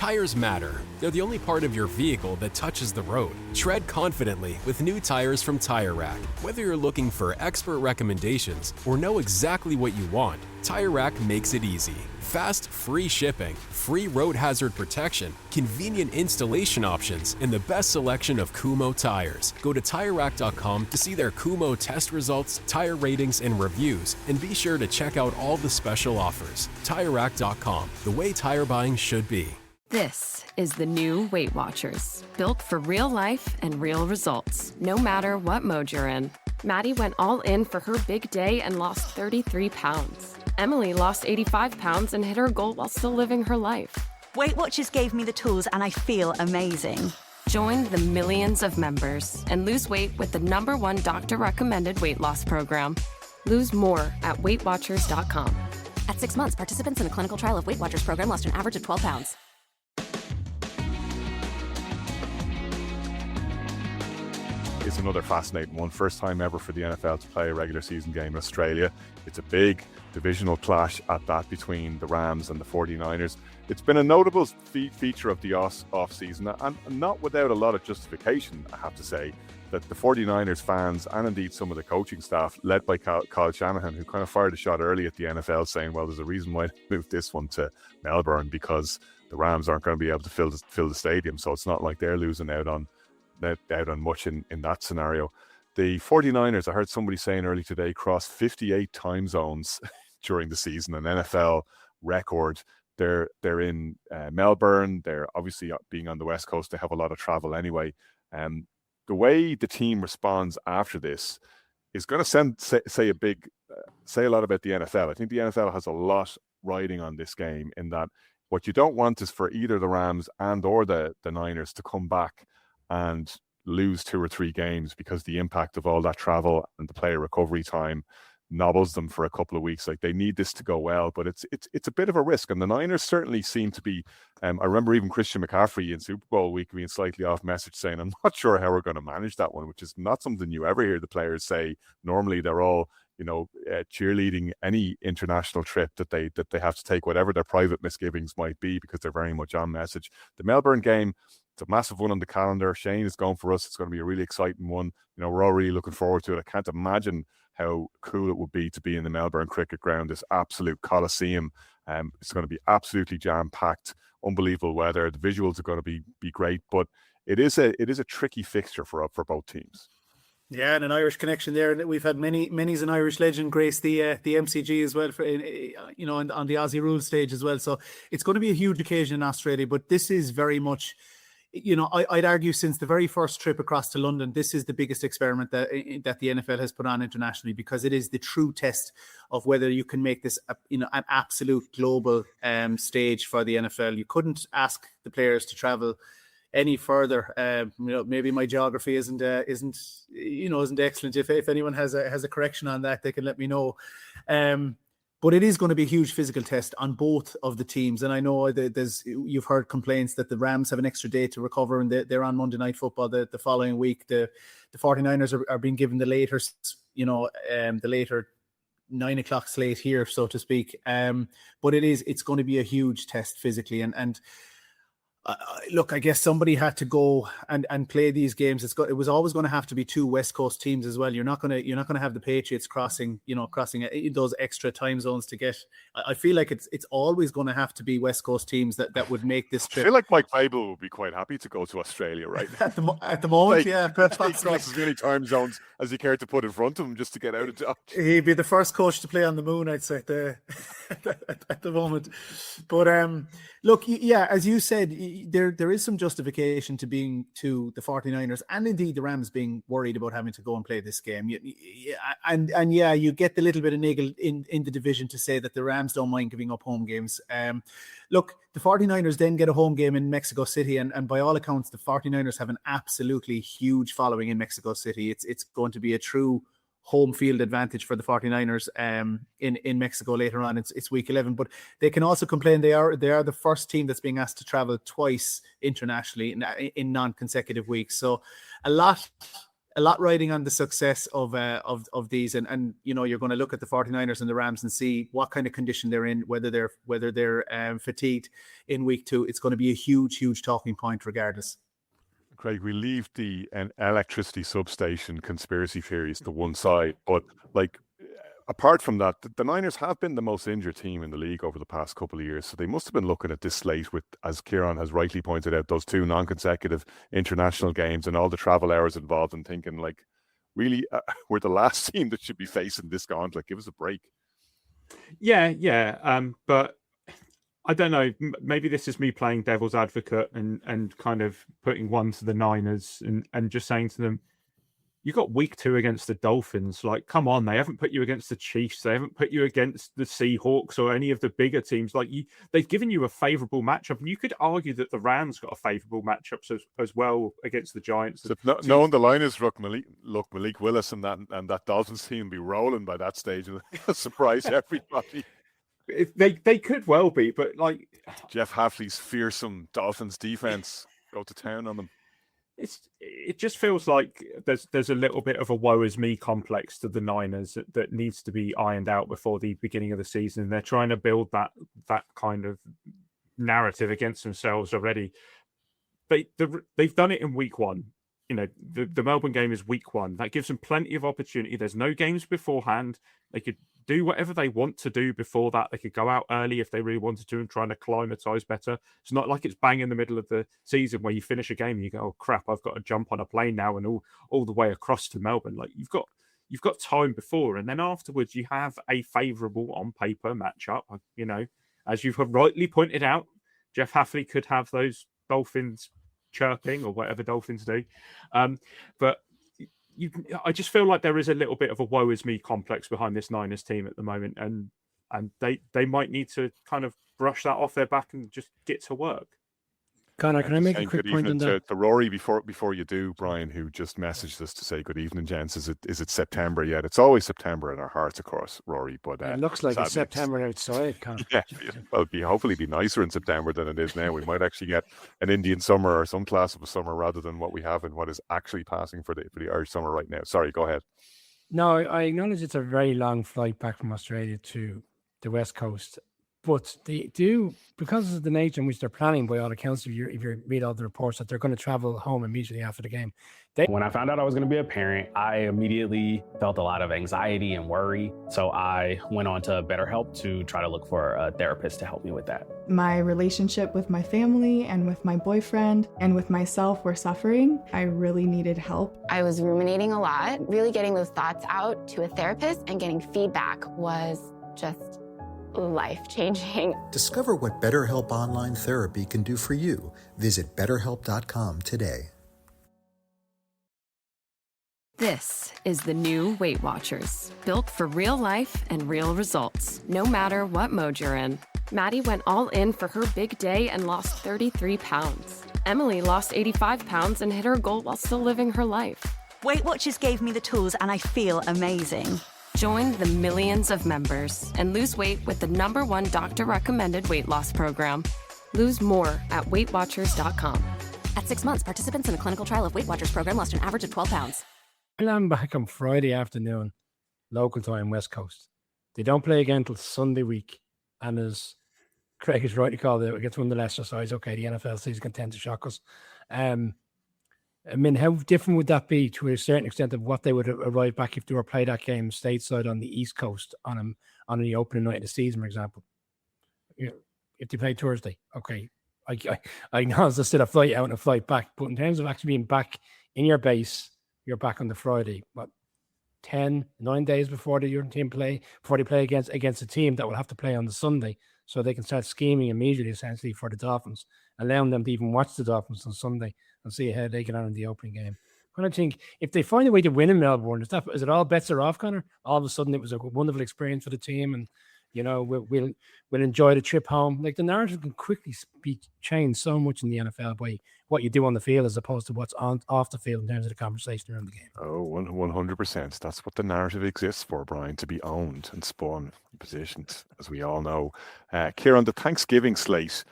Tires matter. They're the only part of your vehicle that touches the road. Tread confidently with new tires from Tire Rack. Whether you're looking for expert recommendations or know exactly what you want, Tire Rack makes it easy. Fast, free shipping, free road hazard protection, convenient installation options, and the best selection of Kumho tires. Go to TireRack.com to see their Kumho test results, tire ratings, and reviews, and be sure to check out all the special offers. TireRack.com, the way tire buying should be. This is the new Weight Watchers, built for real life and real results, no matter what mode you're in. Maddie went all in for her big day and lost 33 pounds. Emily lost 85 pounds and hit her goal while still living her life. Weight Watchers gave me the tools and I feel amazing. Join the millions of members and lose weight with the #1 doctor-recommended weight loss program. Lose more at WeightWatchers.com. At 6 months, participants in a clinical trial of Weight Watchers program lost an average of 12 pounds. Is another fascinating one. First time ever for the NFL to play a regular season game in Australia. It's a big divisional clash at that between the Rams and the 49ers. It's been a notable feature of the off-season, and not without a lot of justification, I have to say, that the 49ers fans and indeed some of the coaching staff, led by Kyle Shanahan, who kind of fired a shot early at the NFL saying, well, there's a reason why they moved this one to Melbourne, because the Rams aren't going to be able to fill the stadium, so it's not like they're losing out on much in that scenario. The 49ers, I heard somebody saying early today, crossed 58 time zones during the season, an NFL record. They're in Melbourne. They're obviously being on the West Coast. They have a lot of travel anyway. The way the team responds after this is going to say a lot about the NFL. I think the NFL has a lot riding on this game, in that what you don't want is for either the Rams and or the Niners to come back and lose 2 or 3 games, because the impact of all that travel and the player recovery time nobbles them for a couple of weeks. Like, they need this to go well, but it's a bit of a risk. And the Niners certainly seem to be, I remember even Christian McCaffrey in Super Bowl week being slightly off message saying, I'm not sure how we're going to manage that one, which is not something you ever hear the players say. Normally they're all, cheerleading any international trip that they have to take, whatever their private misgivings might be, because they're very much on message. The Melbourne game, it's a massive one on the calendar. Shane is going for us. It's going to be a really exciting one. We're all really looking forward to it. I can't imagine how cool it would be to be in the Melbourne Cricket Ground, this absolute coliseum. It's going to be absolutely jam-packed, unbelievable weather. The visuals are going to be great, but it is a tricky fixture for both teams. Yeah, and an Irish connection there. And we've had many's an Irish legend grace the MCG as well, on the Aussie rules stage as well. So it's going to be a huge occasion in Australia, but this is very much, I'd argue since the very first trip across to London, this is the biggest experiment that the NFL has put on internationally, because it is the true test of whether you can make this, an absolute global stage for the NFL. You couldn't ask the players to travel any further. Maybe my geography isn't excellent. If anyone has a correction on that, they can let me know. But it is going to be a huge physical test on both of the teams. And I know that you've heard complaints that the Rams have an extra day to recover, and they're on Monday Night Football the following week. The 49ers are being given the later, the later 9 o'clock slate here, so to speak. But it's going to be a huge test physically. And look, I guess somebody had to go and play these games. It was always going to have to be 2 West Coast teams as well. You're not going to have the Patriots crossing those extra time zones to get. I feel like it's always going to have to be West Coast teams that would make this trip. I feel like Mike Babel would be quite happy to go to Australia right now. at the moment, yeah. Across as many time zones as he cared to put in front of him just to get out of Dodge. He'd be the first coach to play on the moon, I'd say, at the moment. But look, yeah, as you said, there is some justification to the 49ers and indeed the Rams being worried about having to go and play this game. And you get the little bit of niggle in the division to say that the Rams don't mind giving up home games. Look, the 49ers then get a home game in Mexico City, and by all accounts, the 49ers have an absolutely huge following in Mexico City. It's going to be a true home field advantage for the 49ers in Mexico later on. It's week 11, but they can also complain they are the first team that's being asked to travel twice internationally in non-consecutive weeks. So a lot a lot riding on the success of these, and you're going to look at the 49ers and the Rams and see what kind of condition they're in, whether they're fatigued in week 2. It's going to be a huge talking point regardless. Craig, we leave the electricity substation conspiracy theories to one side, but apart from that, the Niners have been the most injured team in the league over the past couple of years. So they must have been looking at this slate with, as Kieran has rightly pointed out, those 2 non-consecutive international games and all the travel hours involved, and thinking really, we're the last team that should be facing this gauntlet. Give us a break. Yeah. But I don't know. Maybe this is me playing devil's advocate and kind of putting one to the Niners and just saying to them, you got week 2 against the Dolphins. Come on, they haven't put you against the Chiefs. They haven't put you against the Seahawks or any of the bigger teams. They've given you a favourable matchup. And you could argue that the Rams got a favourable matchup as well against the Giants. So knowing the Liners look Malik Willis and that Dolphins team be rolling by that stage and surprise everybody. They could well be, but Jeff Hafley's fearsome Dolphins defense go to town on them. It just feels like there's a little bit of a woe is me complex to the Niners that needs to be ironed out before the beginning of the season. They're trying to build that kind of narrative against themselves already. They've done it in week 1. The Melbourne game is week 1. That gives them plenty of opportunity. There's no games beforehand. They could do whatever they want to do before that. They could go out early if they really wanted to and try and acclimatise better. It's not like it's bang in the middle of the season where you finish a game and you go, oh crap, I've got to jump on a plane now and all the way across to Melbourne. You've got time before, and then afterwards you have a favourable on paper matchup. As you've rightly pointed out, Jeff Hafley could have those Dolphins chirping or whatever Dolphins do. But I just feel like there is a little bit of a woe is me complex behind this Niners team at the moment, and they might need to kind of brush that off their back and just get to work. Conor, can I make a quick point on that? To Rory before you do, Brian, who just messaged us to say good evening, gents. Is it September yet? It's always September in our hearts, of course, Rory. But it looks like it's September outside, Conor. Yeah, well, hopefully be nicer in September than it is now. We might actually get an Indian summer or some class of a summer rather than what we have and what is actually passing for the Irish summer right now. Sorry, go ahead. No, I acknowledge it's a very long flight back from Australia to the West Coast. But they do, because of the nature in which they're planning, by all accounts, if you read all the reports, that they're going to travel home immediately after the game. When I found out I was going to be a parent, I immediately felt a lot of anxiety and worry. So I went on to BetterHelp to try to look for a therapist to help me with that. My relationship with my family and with my boyfriend and with myself were suffering. I really needed help. I was ruminating a lot. Really getting those thoughts out to a therapist and getting feedback was just life-changing. Discover what BetterHelp Online Therapy can do for you. Visit BetterHelp.com today. This is the new Weight Watchers, built for real life and real results, no matter what mode you're in. Maddie went all in for her big day and lost 33 pounds. Emily lost 85 pounds and hit her goal while still living her life. Weight Watchers gave me the tools and I feel amazing. Join the millions of members and lose weight with the #1 doctor-recommended weight loss program. Lose more at WeightWatchers.com. At 6 months, participants in a clinical trial of Weight Watchers program lost an average of 12 pounds. I'm back on Friday afternoon, local time, West Coast. They don't play again until Sunday week. And as Craig has rightly called it, we get to win the lesser size. Okay, the NFL season can tend to shock us. How different would that be to a certain extent of what they would arrive back if they were played that game stateside on the East Coast on the opening night of the season, for example? If they played Thursday, okay. I know there's still a flight out and a flight back, but in terms of actually being back in your base, you're back on the Friday, 9 days before the European team before they play against a team that will have to play on the Sunday, so they can start scheming immediately, essentially, for the Dolphins, allowing them to even watch the Dolphins on Sunday and see how they get on in the opening game. I think if they find a way to win in Melbourne, is it all bets are off, Conor? All of a sudden, it was a wonderful experience for the team, and we'll enjoy the trip home. Like, the narrative can quickly be changed so much in the NFL by what you do on the field as opposed to what's off the field in terms of the conversation around the game. Oh, 100%. That's what the narrative exists for, Brian, to be owned and spun, positioned, as we all know. Kieran, the Thanksgiving slate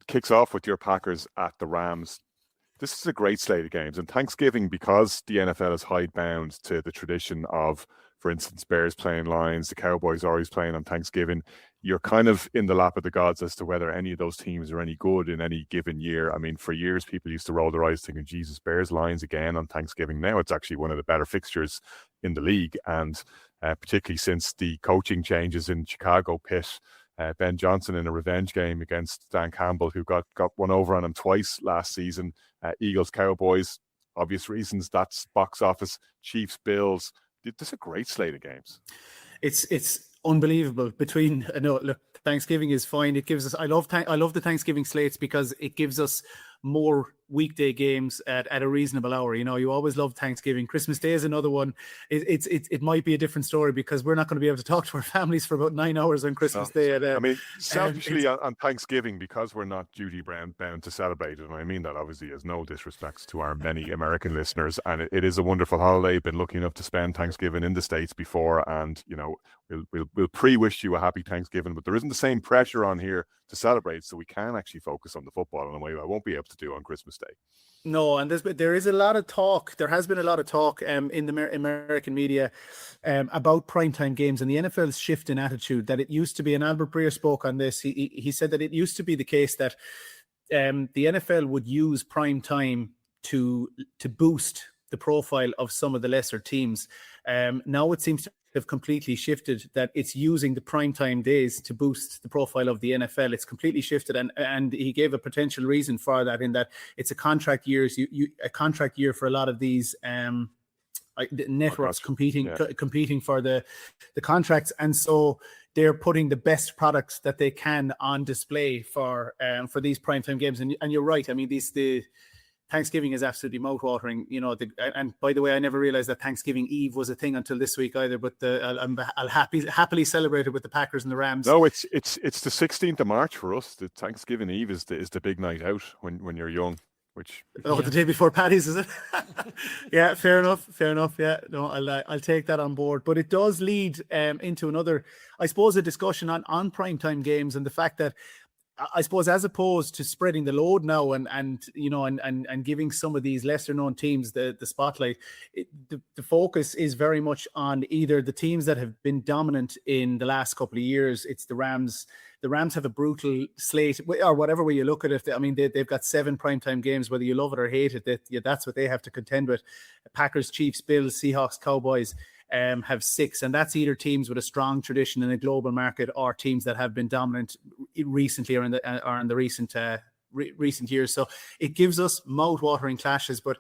kicks off with your Packers at the Rams. This is a great slate of games. And Thanksgiving, because the NFL is hidebound to the tradition of, for instance, Bears playing Lions, the Cowboys always playing on Thanksgiving, you're kind of in the lap of the gods as to whether any of those teams are any good in any given year. I mean, for years, people used to roll their eyes thinking, Jesus, Bears, Lions again on Thanksgiving. Now it's actually one of the better fixtures in the league. And particularly since the coaching changes in Chicago pit Ben Johnson in a revenge game against Dan Campbell, who got one over on him twice last season. Eagles, Cowboys, obvious reasons. That's box office. Chiefs, Bills. This is a great slate of games. It's unbelievable. Between look, Thanksgiving is fine. It gives us. I love the Thanksgiving slates because it gives us more weekday games at a reasonable hour. You always love Thanksgiving. Christmas Day is another one. It might be a different story because we're not going to be able to talk to our families for about 9 hours on Christmas Day. I mean, selfishly on Thanksgiving, because we're not duty bound to celebrate it, and I mean that obviously as no disrespects to our many American listeners, and it is a wonderful holiday. Been lucky enough to spend Thanksgiving in the States before, and we'll pre-wish you a happy Thanksgiving, but there isn't the same pressure on here to celebrate, so we can actually focus on the football in a way I won't be able to do on Christmas Day. No, and there is a lot of talk. There has been a lot of talk in the American media about primetime games and the NFL's shift in attitude. That it used to be, and Albert Breer spoke on this. He said that it used to be the case that the NFL would use primetime to boost the profile of some of the lesser teams. Now it seems to have completely shifted, that it's using the primetime days to boost the profile of the NFL. It's completely shifted, and he gave a potential reason for that, in that it's a contract years. A contract year for a lot of these networks competing for the contracts, and so they're putting the best products that they can on display for these primetime games. And you're right. I mean, the Thanksgiving is absolutely mouth-watering, and by the way, I never realized that Thanksgiving Eve was a thing until this week either, but I'll happily celebrate it with the Packers and the Rams. No, it's the 16th of March for us. The Thanksgiving Eve is the big night out when you're young. The day before Paddy's, is it? Yeah, fair enough. Yeah, no, I'll take that on board. But it does lead into another, I suppose, a discussion on primetime games and the fact that, I suppose, as opposed to spreading the load now and giving some of these lesser known teams the spotlight, the focus is very much on either the teams that have been dominant in the last couple of years. It's the Rams. The Rams have a brutal slate, or whatever way you look at it. I mean, they've got 7 primetime games, whether you love it or hate it. That's what they have to contend with. Packers, Chiefs, Bills, Seahawks, Cowboys have 6, and that's either teams with a strong tradition in a global market or teams that have been dominant recently or in the recent years. So it gives us mouth-watering clashes. But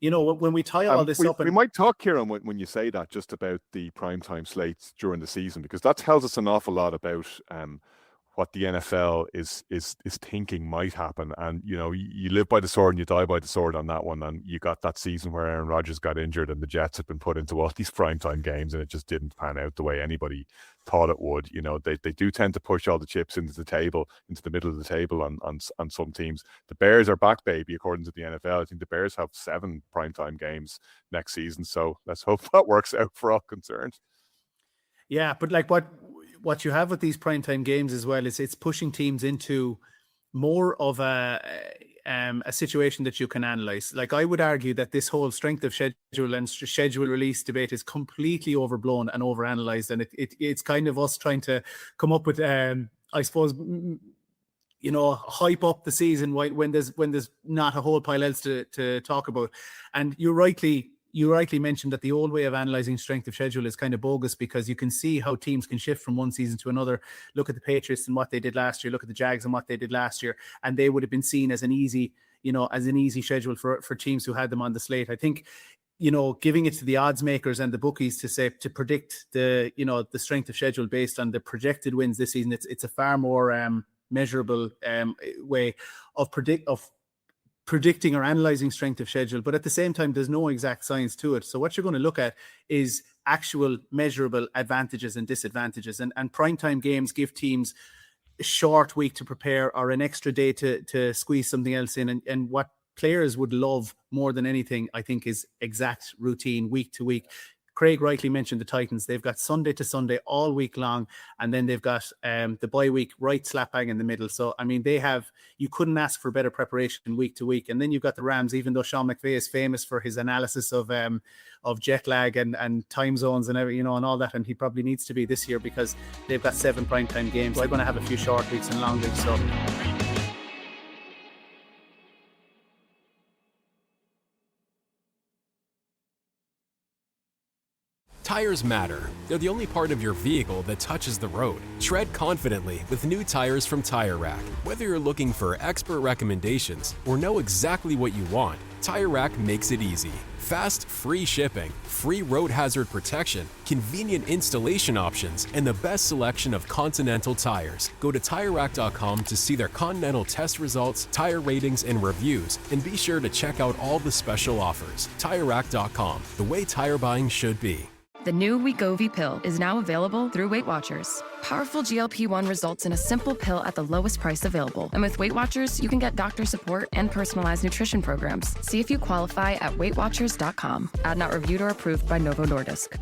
when we tie all this up, we might talk, Kieran, when you say that, just about the primetime slates during the season, because that tells us an awful lot about what the NFL is thinking might happen. And, you live by the sword and you die by the sword on that one. And you got that season where Aaron Rodgers got injured and the Jets had been put into all these primetime games and it just didn't pan out the way anybody thought it would. They do tend to push all the chips into the middle of the table on some teams. The Bears are back, baby, according to the NFL. I think the Bears have 7 primetime games next season. So let's hope that works out for all concerned. Yeah, but like what you have with these primetime games as well is it's pushing teams into more of a situation that you can analyze. Like, I would argue that this whole strength of schedule and schedule release debate is completely overblown and overanalyzed, and it's kind of us trying to come up with I suppose hype up the season when there's not a whole pile else to talk about. And you rightly mentioned that the old way of analyzing strength of schedule is kind of bogus, because you can see how teams can shift from one season to another. Look at the Patriots and what they did last year. Look at the Jags and what they did last year. And they would have been seen as an easy schedule for teams who had them on the slate. I think, giving it to the odds makers and the bookies to predict the strength of schedule based on the projected wins this season, it's a far more measurable way of predicting or analyzing strength of schedule. But at the same time, there's no exact science to it. So what you're going to look at is actual measurable advantages and disadvantages. And primetime games give teams a short week to prepare or an extra day to squeeze something else in. And what players would love more than anything, I think, is exact routine week to week. Craig rightly mentioned the Titans. They've got Sunday to Sunday all week long, and then they've got the bye week right slap bang in the middle. So, I mean, you couldn't ask for better preparation week to week. And then you've got the Rams, even though Sean McVay is famous for his analysis of jet lag and time zones and and all that, and he probably needs to be this year because they've got 7 primetime games. They're going to have a few short weeks and long weeks. So Tires matter. They're the only part of your vehicle that touches the road. Tread confidently with new tires from Tire Rack. Whether you're looking for expert recommendations or know exactly what you want, Tire Rack makes it easy. Fast, free shipping, free road hazard protection, convenient installation options, and the best selection of Continental tires. Go to TireRack.com to see their Continental test results, tire ratings, and reviews, and be sure to check out all the special offers. TireRack.com, the way tire buying should be. The new Wegovy pill is now available through Weight Watchers. Powerful GLP-1 results in a simple pill at the lowest price available. And with Weight Watchers, you can get doctor support and personalized nutrition programs. See if you qualify at WeightWatchers.com. Ad not reviewed or approved by Novo Nordisk.